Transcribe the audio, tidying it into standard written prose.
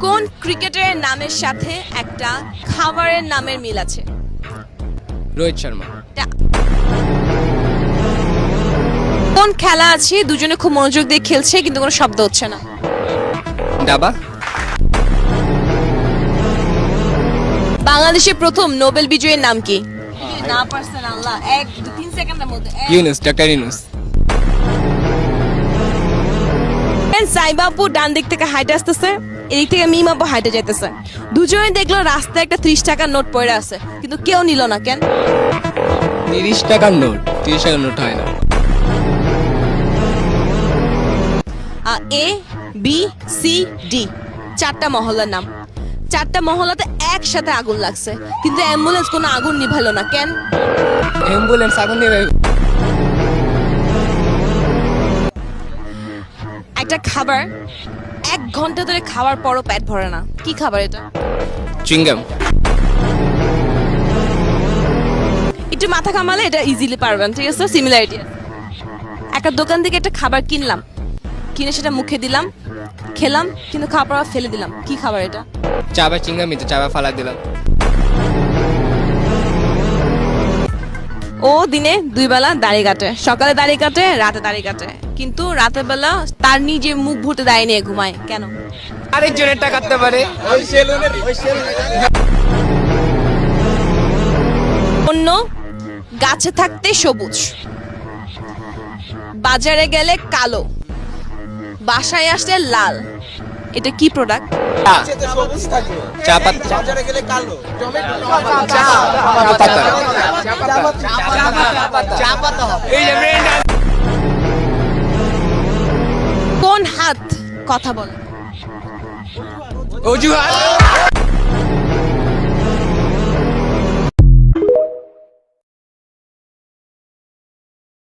কোন ক্রিকেটারের নামের সাথে একটা খাবারের নামের মিল আছে? রোহিত শর্মা। কোন খেলা আছে দুজনে খুব মনোযোগ দিয়ে খেলছে কিন্তু কোনো শব্দ হচ্ছে না? দাবা। বাংলাদেশের প্রথম নোবেল বিজয়ীর নাম কি? না পারছেন আল্লাহ, 1-3 সেকেন্ডের মধ্যে। ইউনুস, ডক্টর ইউনুস। সাইবা আপু ডান দিক থেকে হাইটে আসতেছে, এদিক থেকে মিম আপু হাইটে যাইতেছে। দুজনে দেখলো রাস্তায় একটা 30 টাকার নোট পড়ে আছে, কিন্তু কেউ নিল না কেন? 30 টাকার নোট, 30 টাকার নোট হয় না। এ বি সি ডি চারটা মহল্লার নাম। চারটা মহল্লাতে একসাথে আগুন লাগছে, কিন্তু অ্যাম্বুলেন্স কোনো আগুন নিভাইলো না কেন? অ্যাম্বুলেন্স আগুন নেবে। একটা খাবার 1 ঘন্টা ধরে খাওয়ার পরও পেট ভরে না, কি খাবার এটা? চুইংগাম। একটু মাথা কামালে এটা ইজিলি পারবেন, ঠিক আছে? সিমিলারিটি আছে। একটা দোকান থেকে একটা খাবার কিনলাম, কিনে সেটা মুখে দিলাম, খেলাম, কিন্তু খাওয়ার পর ফেলে দিলাম, কি খাবার এটা? চাবা চিংগামি তো, চাবা ফালা দিলাম। ও দিনে 2 বেলা দাড়ি কাটে, সকালে দাড়ি কাটে, রাতে দাড়ি কাটে, কিন্তু রাতের বেলা তার নিজে মুখ ভুটে দাড়ি নিয়ে ঘুমায় কেন? আরেকজনের টাকা কাটতে পারে। অন্য গাছে থাকতে সবুজ, বাজারে গেলে কালো, বাসায় আসলে লাল, এটা কি প্রোডাক্ট? চা পাতা। কোন হাত কথা বলে? অজুহাত।